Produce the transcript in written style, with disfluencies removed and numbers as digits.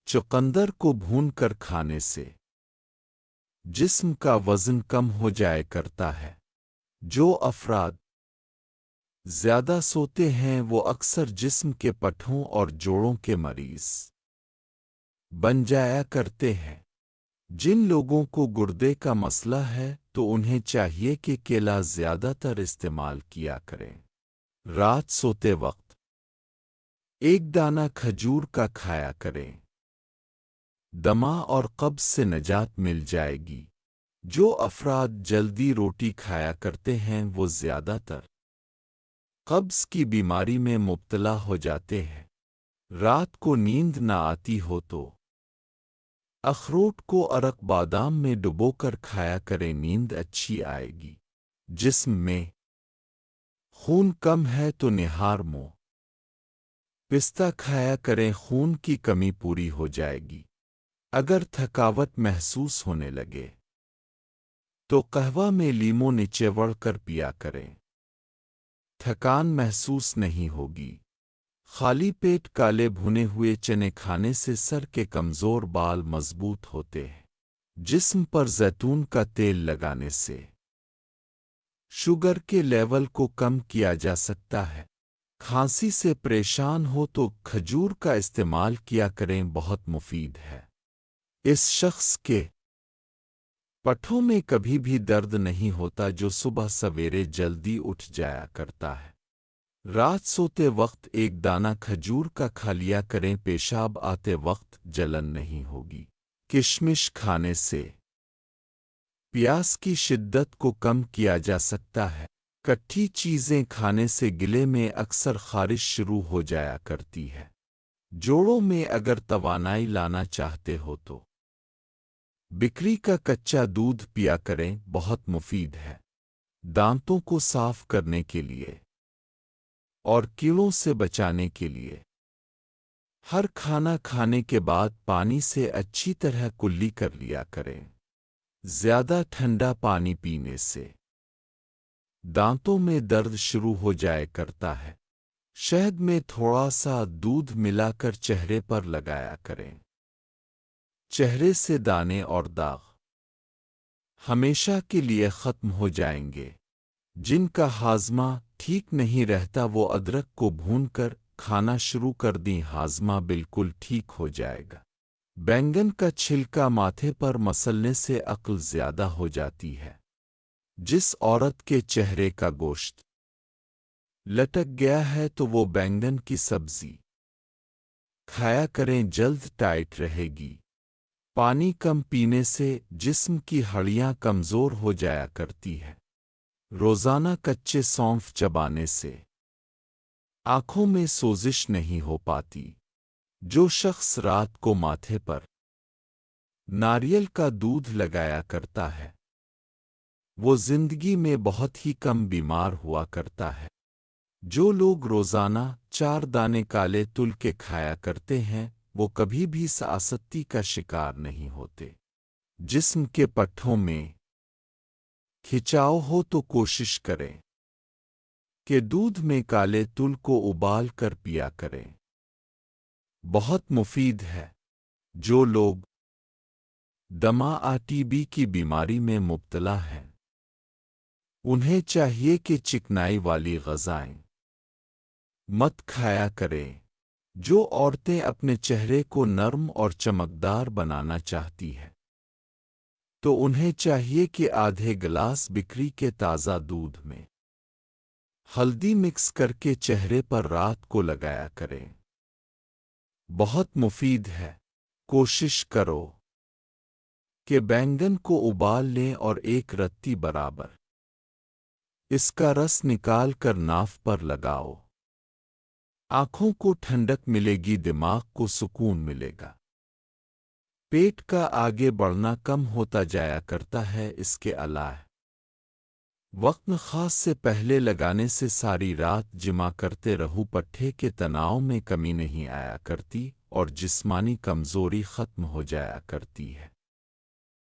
चुकंदर को भून कर खाने से जिस्म का वज़न कम हो जाया करता है। जो अफराद ज़्यादा सोते हैं वो अक्सर जिस्म के पट्ठों और जोड़ों के मरीज़ बन जाया करते हैं। जिन लोगों को गुर्दे का मसला है तो उन्हें चाहिए कि केला ज़्यादातर इस्तेमाल किया करें। रात सोते वक्त एक दाना खजूर का खाया करें। दमा और कब्ज़ से निजात मिल जाएगी। जो अफराद जल्दी रोटी खाया करते हैं वो ज़्यादातर कब्ज़ की बीमारी में मुब्तला हो जाते हैं। रात को नींद न आती हो तो अखरोट को अरक बादाम में डुबोकर खाया करें, नींद अच्छी आएगी। जिस्म में खून कम है तो निहार मुंह पिस्ता खाया करें, खून की कमी पूरी हो जाएगी। अगर थकावट महसूस होने लगे तो कहवा में लीमो निचोड़ कर पिया करें, थकान महसूस नहीं होगी। खाली पेट काले भुने हुए चने खाने से सर के कमज़ोर बाल मजबूत होते हैं। जिस्म पर जैतून का तेल लगाने से शुगर के लेवल को कम किया जा सकता है। खांसी से परेशान हो तो खजूर का इस्तेमाल किया करें, बहुत मुफीद है। इस शख्स के पट्ठों में कभी भी दर्द नहीं होता जो सुबह सवेरे जल्दी उठ जाया करता है। रात सोते वक्त एक दाना खजूर का खा लिया करें, पेशाब आते वक्त जलन नहीं होगी। किशमिश खाने से प्यास की शिद्दत को कम किया जा सकता है। कट्ठी चीज़ें खाने से गिले में अक्सर खारिश शुरू हो जाया करती है। जोड़ों में अगर तवानाई लाना चाहते हो तो बिक्री का कच्चा दूध पिया करें, बहुत मुफीद है। दांतों को साफ करने के लिए और कीड़ों से बचाने के लिए हर खाना खाने के बाद पानी से अच्छी तरह कुल्ली कर लिया करें। ज़्यादा ठंडा पानी पीने से दांतों में दर्द शुरू हो जाया करता है। शहद में थोड़ा सा दूध मिलाकर चेहरे पर लगाया करें। चेहरे से दाने और दाग हमेशा के लिए ख़त्म हो जाएंगे। जिनका हाजमा ठीक नहीं रहता वो अदरक को भूनकर खाना शुरू कर दें, हाजमा बिल्कुल ठीक हो जाएगा। बैंगन का छिलका माथे पर मसलने से अक्ल ज़्यादा हो जाती है। जिस औरत के चेहरे का गोश्त लटक गया है तो वो बैंगन की सब्जी खाया करें, जल्द टाइट रहेगी। पानी कम पीने से जिस्म की हड्डियां कमज़ोर हो जाया करती है। रोज़ाना कच्चे सौंफ चबाने से आँखों में सोजिश नहीं हो पाती। जो शख्स रात को माथे पर नारियल का दूध लगाया करता है वो जिंदगी में बहुत ही कम बीमार हुआ करता है। जो लोग रोज़ाना 4 दाने काले तुल के खाया करते हैं वो कभी भी सासती का शिकार नहीं होते। जिस्म के पट्ठों में खिंचाव हो तो कोशिश करें कि दूध में काले तुल को उबाल कर पिया करें, बहुत मुफीद है। जो लोग दमा टीबी की बीमारी में मुब्तला हैं उन्हें चाहिए कि चिकनाई वाली ग़िज़ाएं मत खाया करें। जो औरतें अपने चेहरे को नर्म और चमकदार बनाना चाहती हैं तो उन्हें चाहिए कि आधे गिलास बिक्री के ताज़ा दूध में हल्दी मिक्स करके चेहरे पर रात को लगाया करें, बहुत मुफीद है। कोशिश करो कि बैंगन को उबाल लें और एक रत्ती बराबर इसका रस निकाल कर नाफ पर लगाओ। आँखों को ठंडक मिलेगी, दिमाग को सुकून मिलेगा। पेट का आगे बढ़ना कम होता जाया करता है। इसके अलावा वक्त ख़ास से पहले लगाने से सारी रात जिमा करते रहूं, पट्ठे के तनाव में कमी नहीं आया करती और जिस्मानी कमज़ोरी ख़त्म हो जाया करती है।